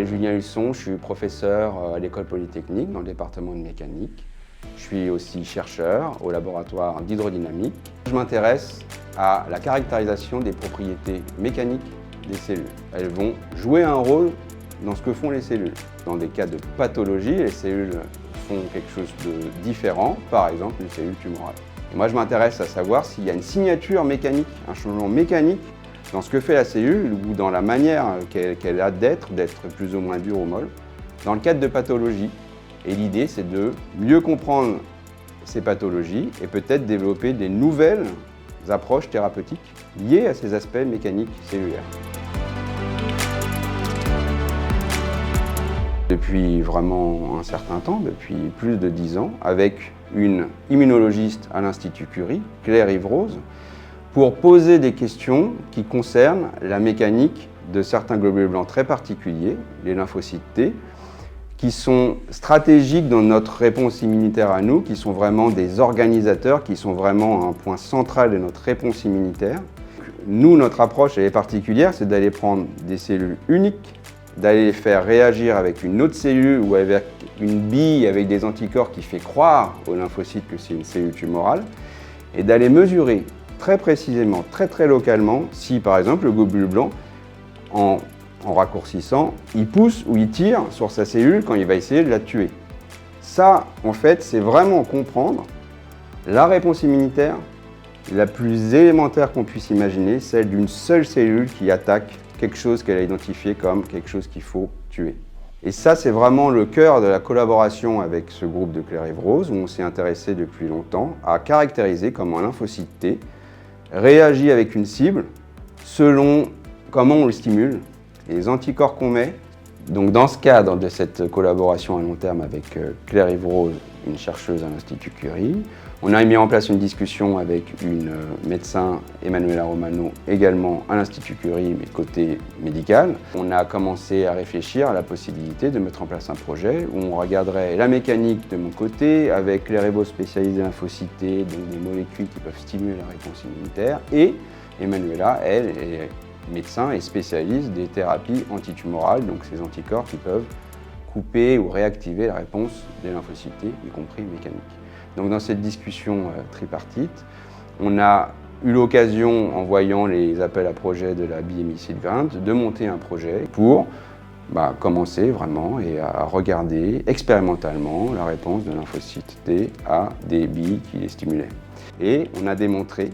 m'appelle Julien Husson, je suis professeur à l'École Polytechnique dans le département de mécanique. Je suis aussi chercheur au laboratoire d'hydrodynamique. Je m'intéresse à la caractérisation des propriétés mécaniques des cellules. Elles vont jouer un rôle dans ce que font les cellules. Dans des cas de pathologie, les cellules font quelque chose de différent, par exemple une cellule tumorale. Et moi, je m'intéresse à savoir s'il y a une signature mécanique, un changement mécanique dans ce que fait la cellule ou dans la manière qu'elle a d'être plus ou moins dure ou molle, dans le cadre de pathologie. Et l'idée, c'est de mieux comprendre ces pathologies et peut-être développer des nouvelles approches thérapeutiques liées à ces aspects mécaniques cellulaires. Depuis vraiment un certain temps, depuis plus de 10 ans, avec une immunologiste à l'Institut Curie, Claire-Yves Rose, pour poser des questions qui concernent la mécanique de certains globules blancs très particuliers, les lymphocytes T, qui sont stratégiques dans notre réponse immunitaire à nous, qui sont vraiment des organisateurs, qui sont vraiment un point central de notre réponse immunitaire. Nous, notre approche, elle est particulière, c'est d'aller prendre des cellules uniques, d'aller les faire réagir avec une autre cellule ou avec une bille avec des anticorps qui fait croire aux lymphocytes que c'est une cellule tumorale, et d'aller mesurer très précisément, très localement, si par exemple le globule blanc, en raccourcissant, il pousse ou il tire sur sa cellule quand il va essayer de la tuer. Ça, en fait, c'est vraiment comprendre la réponse immunitaire la plus élémentaire qu'on puisse imaginer, celle d'une seule cellule qui attaque quelque chose qu'elle a identifié comme quelque chose qu'il faut tuer. Et ça, c'est vraiment le cœur de la collaboration avec ce groupe de Claire-Yves Rose, où on s'est intéressé depuis longtemps à caractériser comment un lymphocyte T réagit avec une cible selon comment on le stimule, les anticorps qu'on met. Donc dans ce cadre de cette collaboration à long terme avec Claire-Yves Rose, une chercheuse à l'Institut Curie, on a mis en place une discussion avec une médecin, Emanuela Romano, également à l'Institut Curie, mais côté médical. On a commencé à réfléchir à la possibilité de mettre en place un projet où on regarderait la mécanique de mon côté, avec Claire-Yves Rose spécialisée lymphocytes T, donc des molécules qui peuvent stimuler la réponse immunitaire, et Emanuela, elle, est médecin et spécialiste des thérapies antitumorales, donc ces anticorps qui peuvent couper ou réactiver la réponse des lymphocytes T, y compris mécanique. Donc dans cette discussion tripartite, on a eu l'occasion, en voyant les appels à projets de la BMI Sylvain, de monter un projet pour commencer vraiment et à regarder expérimentalement la réponse de lymphocytes T à des billes qui les stimulaient. Et on a démontré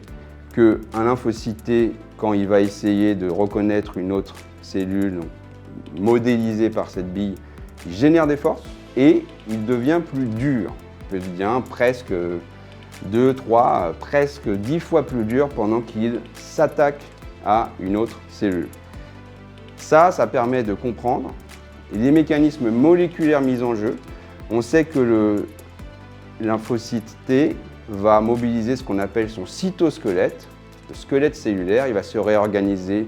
qu'un lymphocyte T, quand il va essayer de reconnaître une autre cellule modélisée par cette bille, il génère des forces et il devient plus dur. Il devient presque 2, 3, presque 10 fois plus dur pendant qu'il s'attaque à une autre cellule. Ça permet de comprendre les mécanismes moléculaires mis en jeu. On sait que le lymphocyte T va mobiliser ce qu'on appelle son cytosquelette, le squelette cellulaire. Il va se réorganiser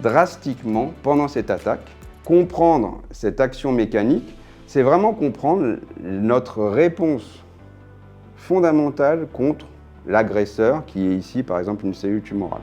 drastiquement pendant cette attaque. Comprendre cette action mécanique, c'est vraiment comprendre notre réponse fondamentale contre l'agresseur qui est ici par exemple une cellule tumorale.